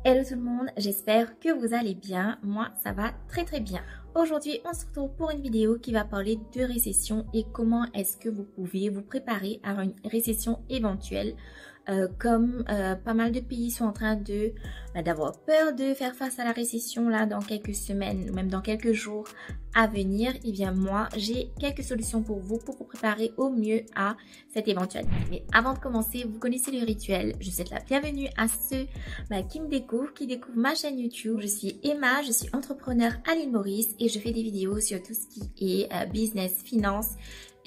Hello tout le monde, j'espère que vous allez bien. Moi, ça va très bien. Aujourd'hui, on se retrouve pour une vidéo qui va parler de récession et comment est-ce que vous pouvez vous préparer à une récession éventuelle. Comme pas mal de pays sont en train d'avoir peur de faire face à la récession là dans quelques semaines, même dans quelques jours à venir, et bien moi j'ai quelques solutions pour vous préparer au mieux à cette éventualité. Mais avant de commencer, vous connaissez le rituel, je souhaite la bienvenue à ceux qui me découvrent, qui découvrent ma chaîne YouTube. Je suis Emma, je suis entrepreneur à l'île Maurice et je fais des vidéos sur tout ce qui est business, finance,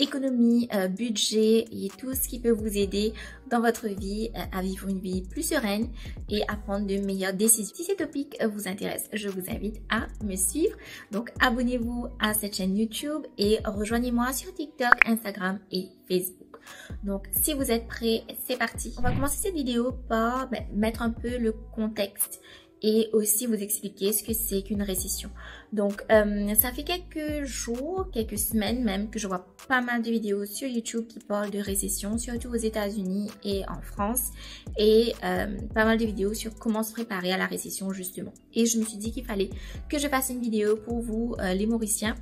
économie, budget et tout ce qui peut vous aider dans votre vie à vivre une vie plus sereine et à prendre de meilleures décisions. Si ces topics vous intéressent, je vous invite à me suivre. Donc abonnez-vous à cette chaîne YouTube et rejoignez-moi sur TikTok, Instagram et Facebook. Donc si vous êtes prêts, c'est parti. On va commencer cette vidéo par mettre un peu le contexte et aussi vous expliquer ce que c'est qu'une récession. Donc ça fait quelques jours, quelques semaines même que je vois pas mal de vidéos sur YouTube qui parlent de récession, surtout aux États-Unis et en France, et pas mal de vidéos sur comment se préparer à la récession justement. Et je me suis dit qu'il fallait que je fasse une vidéo pour vous les Mauriciens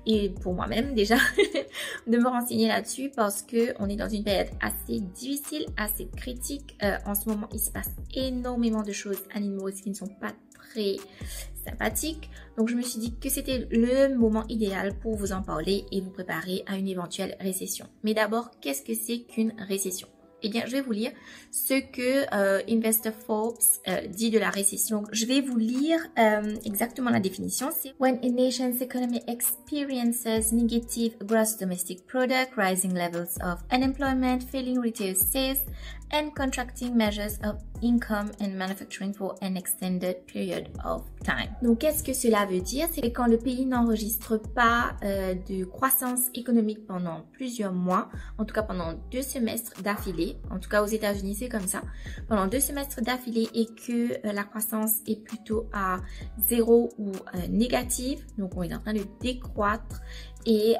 et pour moi-même déjà de me renseigner là-dessus parce que on est dans une période assez difficile, assez critique. En ce moment, il se passe énormément de choses à l'île Maurice qui ne sont pas très sympathiques. Donc je me suis dit que c'était le moment idéal pour vous en parler et vous préparer à une éventuelle récession. Mais d'abord, qu'est-ce que c'est qu'une récession? Eh bien, je vais vous lire ce que Investor Forbes dit de la récession. Donc, je vais vous lire exactement la définition. C'est when a nation's economy experiences negative gross domestic product, rising levels of unemployment, failing retail sales, and contracting measures of income and manufacturing for an extended period of time. Donc, qu'est-ce que cela veut dire? C'est quand le pays n'enregistre pas de croissance économique pendant plusieurs mois, en tout cas pendant 2 semestres d'affilée. En tout cas, aux États-Unis, c'est comme ça. Pendant 2 semestres d'affilée et que la croissance est plutôt à 0 ou négative. Donc, on est en train de décroître et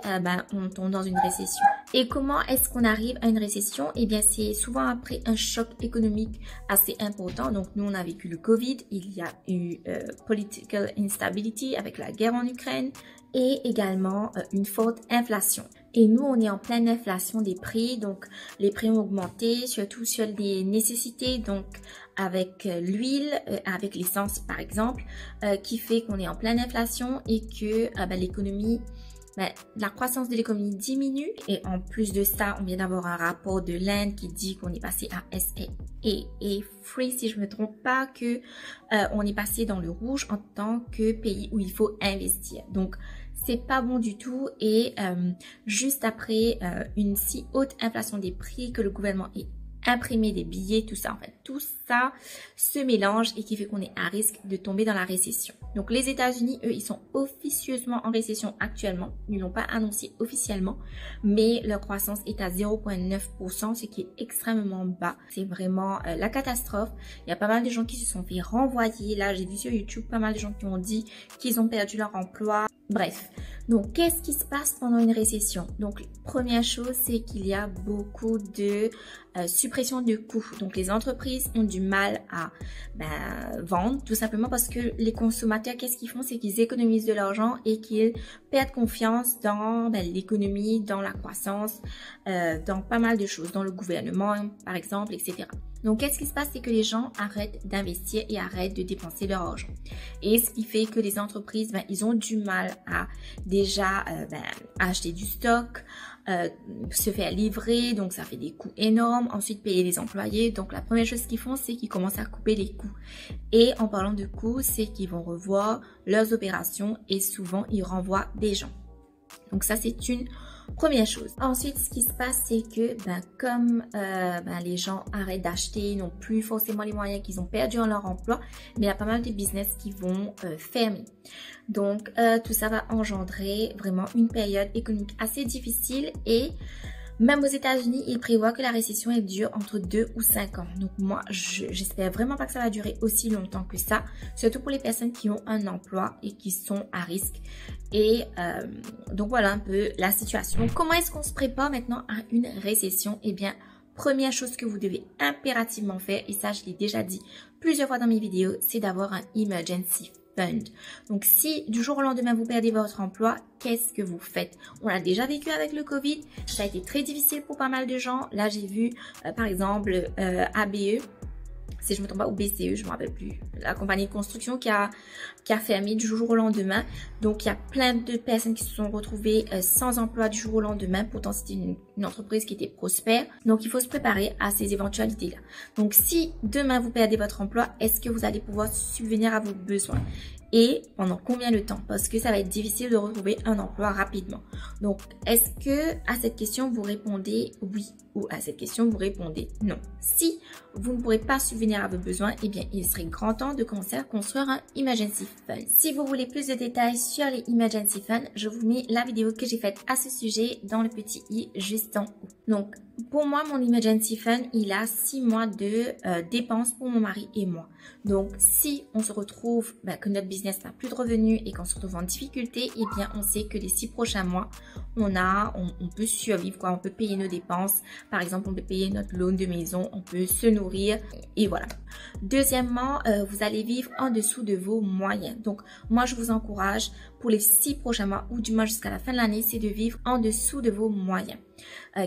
on tombe dans une récession. Et comment est-ce qu'on arrive à une récession? Eh bien, c'est souvent après un choc économique assez important. Donc, nous, on a vécu le Covid. Il y a eu political instability avec la guerre en Ukraine et également une forte inflation. Et nous, on est en pleine inflation des prix, donc les prix ont augmenté, surtout sur des nécessités, donc avec l'huile, avec l'essence par exemple, qui fait qu'on est en pleine inflation et que l'économie, la croissance de l'économie diminue. Et en plus de ça, on vient d'avoir un rapport de l'Inde qui dit qu'on est passé à SAA Free, si je ne me trompe pas, que on est passé dans le rouge en tant que pays où il faut investir. Donc, c'est pas bon du tout et juste après une si haute inflation des prix que le gouvernement ait imprimé des billets, tout ça en fait, tout ça se mélange et qui fait qu'on est à risque de tomber dans la récession. Donc les États-Unis, eux, ils sont officieusement en récession actuellement. Ils l'ont pas annoncé officiellement, mais leur croissance est à 0,9%, ce qui est extrêmement bas. C'est vraiment la catastrophe. Il y a pas mal de gens qui se sont fait renvoyer. Là, j'ai vu sur YouTube pas mal de gens qui ont dit qu'ils ont perdu leur emploi. Bref, donc qu'est-ce qui se passe pendant une récession? Donc première chose, c'est qu'il y a beaucoup de suppression de coûts. Donc les entreprises ont du mal à vendre, tout simplement parce que les consommateurs, qu'est-ce qu'ils font? C'est qu'ils économisent de l'argent et qu'ils perdent confiance dans l'économie, dans la croissance, dans pas mal de choses, dans le gouvernement par exemple, etc. Donc, qu'est-ce qui se passe? C'est que les gens arrêtent d'investir et arrêtent de dépenser leur argent. Et ce qui fait que les entreprises, ils ont du mal à déjà acheter du stock, se faire livrer, donc ça fait des coûts énormes. Ensuite, payer les employés. Donc, la première chose qu'ils font, c'est qu'ils commencent à couper les coûts. Et en parlant de coûts, c'est qu'ils vont revoir leurs opérations et souvent, ils renvoient des gens. Donc, ça, c'est une première chose. Ensuite, ce qui se passe, c'est que comme les gens arrêtent d'acheter, n'ont plus forcément les moyens, qu'ils ont perdu leur emploi, mais il y a pas mal de business qui vont fermer. Donc, tout ça va engendrer vraiment une période économique assez difficile et même aux États-Unis, ils prévoient que la récession elle dure entre 2 ou 5 ans. Donc moi, j'espère vraiment pas que ça va durer aussi longtemps que ça, surtout pour les personnes qui ont un emploi et qui sont à risque. Et donc voilà un peu la situation. Donc, comment est-ce qu'on se prépare maintenant à une récession? Eh bien, première chose que vous devez impérativement faire, et ça je l'ai déjà dit plusieurs fois dans mes vidéos, c'est d'avoir un emergency fund. Donc si du jour au lendemain vous perdez votre emploi, qu'est-ce que vous faites? On l'a déjà vécu avec le Covid, ça a été très difficile pour pas mal de gens. Là j'ai vu par exemple ABE, si je me trompe pas, ou BCE, je me rappelle plus, la compagnie de construction qui a fermé du jour au lendemain. Donc il y a plein de personnes qui se sont retrouvées sans emploi du jour au lendemain. Pourtant c'était une entreprise qui était prospère. Donc il faut se préparer à ces éventualités là. Donc si demain vous perdez votre emploi, est-ce que vous allez pouvoir subvenir à vos besoins? Et pendant combien de temps? Parce que ça va être difficile de retrouver un emploi rapidement. Donc, est-ce que à cette question, vous répondez oui ou à cette question, vous répondez non? Si vous ne pourrez pas subvenir à vos besoins, eh bien, il serait grand temps de commencer à construire un Emergency Fund. Si vous voulez plus de détails sur les Emergency Funds, je vous mets la vidéo que j'ai faite à ce sujet dans le petit i juste en haut. Donc, pour moi, mon Emergency Fund, il a 6 mois de dépenses pour mon mari et moi. Donc, si on se retrouve, que notre business n'a plus de revenus et qu'on se retrouve en difficulté, eh bien, on sait que les 6 prochains mois, on peut survivre, quoi. On peut payer nos dépenses. Par exemple, on peut payer notre loan de maison, on peut se nourrir et voilà. Deuxièmement, vous allez vivre en dessous de vos moyens. Donc, moi, je vous encourage pour les 6 prochains mois ou du moins jusqu'à la fin de l'année, c'est de vivre en dessous de vos moyens.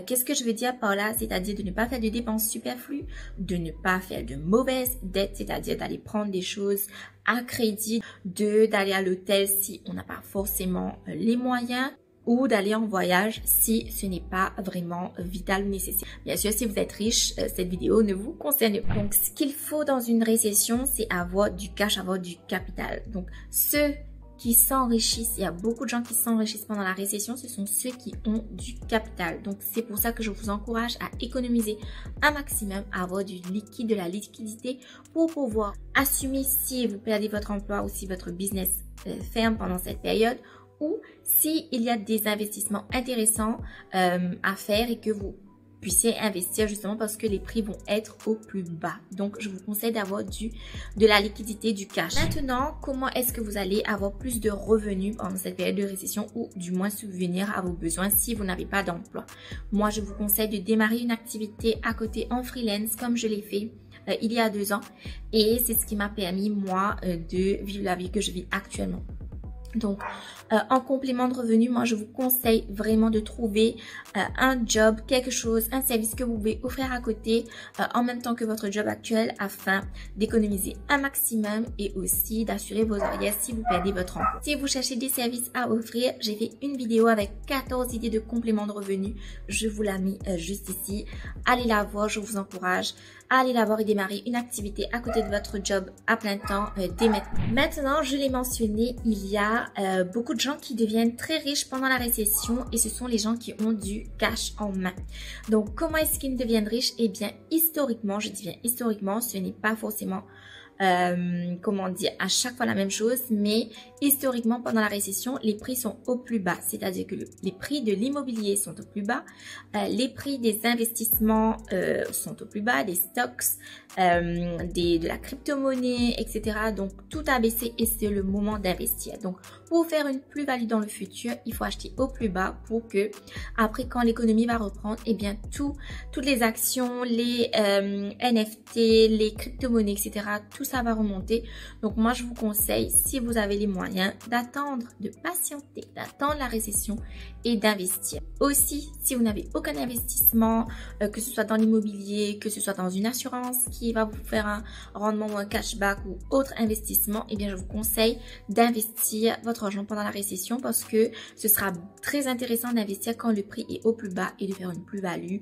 Qu'est-ce que je veux dire par là? C'est-à-dire de ne pas faire de dépenses superflues, de ne pas faire de mauvaises dettes, c'est-à-dire d'aller prendre des choses à crédit, d'aller à l'hôtel si on n'a pas forcément les moyens, ou d'aller en voyage si ce n'est pas vraiment vital ou nécessaire. Bien sûr, si vous êtes riche, cette vidéo ne vous concerne pas. Donc, ce qu'il faut dans une récession, c'est avoir du cash, avoir du capital. Donc, ceux qui s'enrichissent, il y a beaucoup de gens qui s'enrichissent pendant la récession, ce sont ceux qui ont du capital. Donc, c'est pour ça que je vous encourage à économiser un maximum, à avoir du liquide, de la liquidité pour pouvoir assumer si vous perdez votre emploi ou si votre business ferme pendant cette période, ou s'il y a des investissements intéressants à faire et que vous puissiez investir justement parce que les prix vont être au plus bas. Donc, je vous conseille d'avoir de la liquidité, du cash. Maintenant, comment est-ce que vous allez avoir plus de revenus pendant cette période de récession ou du moins subvenir à vos besoins si vous n'avez pas d'emploi? Moi, je vous conseille de démarrer une activité à côté en freelance comme je l'ai fait il y a 2 ans et c'est ce qui m'a permis, moi, de vivre la vie que je vis actuellement. Donc, en complément de revenus, moi, je vous conseille vraiment de trouver un job, quelque chose, un service que vous pouvez offrir à côté en même temps que votre job actuel afin d'économiser un maximum et aussi d'assurer vos arrières si vous perdez votre emploi. Si vous cherchez des services à offrir, j'ai fait une vidéo avec 14 idées de complément de revenus. Je vous la mets juste ici. Allez la voir, je vous encourage. Allez la voir et démarrer une activité à côté de votre job à plein temps dès maintenant. Maintenant, je l'ai mentionné, il y a beaucoup de gens qui deviennent très riches pendant la récession et ce sont les gens qui ont du cash en main. Donc, comment est-ce qu'ils deviennent riches? Eh bien, historiquement, je dis bien historiquement, ce n'est pas forcément comment dire, à chaque fois la même chose, mais historiquement pendant la récession, les prix sont au plus bas, c'est-à-dire que les prix de l'immobilier sont au plus bas, les prix des investissements sont au plus bas, des stocks, de la crypto-monnaie, etc. Donc tout a baissé et c'est le moment d'investir. Donc pour faire une plus-value dans le futur, il faut acheter au plus bas pour que après quand l'économie va reprendre, eh bien toutes les actions, les NFT, les crypto-monnaies, etc. tout ça va remonter. Donc moi je vous conseille, si vous avez les moyens, d'attendre, de patienter, d'attendre la récession et d'investir. Aussi, si vous n'avez aucun investissement, que ce soit dans l'immobilier, que ce soit dans une assurance qui va vous faire un rendement ou un cashback ou autre investissement, eh bien je vous conseille d'investir votre argent pendant la récession parce que ce sera très intéressant d'investir quand le prix est au plus bas et de faire une plus-value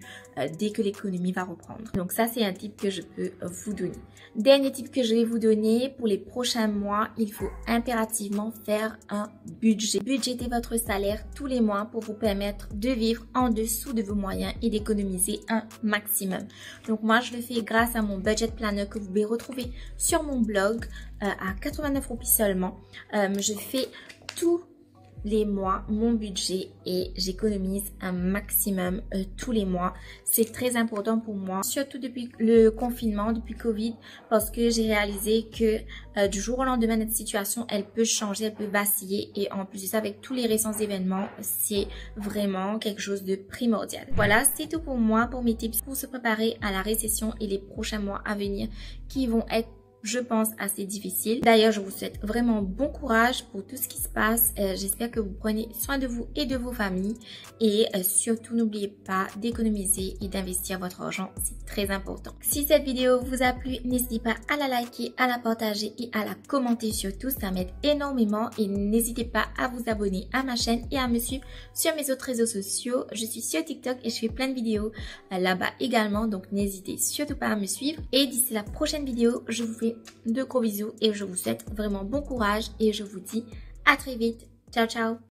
dès que l'économie va reprendre. Donc ça c'est un tip que je peux vous donner. Dernier tip que je vais vous donner pour les prochains mois, il faut impérativement faire un budget. Budgétez votre salaire tous les mois pour vous permettre de vivre en dessous de vos moyens et d'économiser un maximum. Donc moi je le fais grâce à mon budget planner que vous pouvez retrouver sur mon blog à 89 roupies seulement. Je fais tous les mois mon budget et j'économise un maximum tous les mois. C'est très important pour moi, surtout depuis le confinement, depuis Covid, parce que j'ai réalisé que du jour au lendemain, notre situation, elle peut changer, elle peut vaciller et en plus de ça, avec tous les récents événements, c'est vraiment quelque chose de primordial. Voilà, c'est tout pour moi, pour mes tips pour se préparer à la récession et les prochains mois à venir qui vont être je pense, assez difficile. D'ailleurs, je vous souhaite vraiment bon courage pour tout ce qui se passe. J'espère que vous prenez soin de vous et de vos familles. Et surtout, n'oubliez pas d'économiser et d'investir votre argent. C'est très important. Si cette vidéo vous a plu, n'hésitez pas à la liker, à la partager et à la commenter surtout. Ça m'aide énormément. Et n'hésitez pas à vous abonner à ma chaîne et à me suivre sur mes autres réseaux sociaux. Je suis sur TikTok et je fais plein de vidéos là-bas également. Donc, n'hésitez surtout pas à me suivre. Et d'ici la prochaine vidéo, je vous fais de gros bisous et je vous souhaite vraiment bon courage et je vous dis à très vite. Ciao, ciao!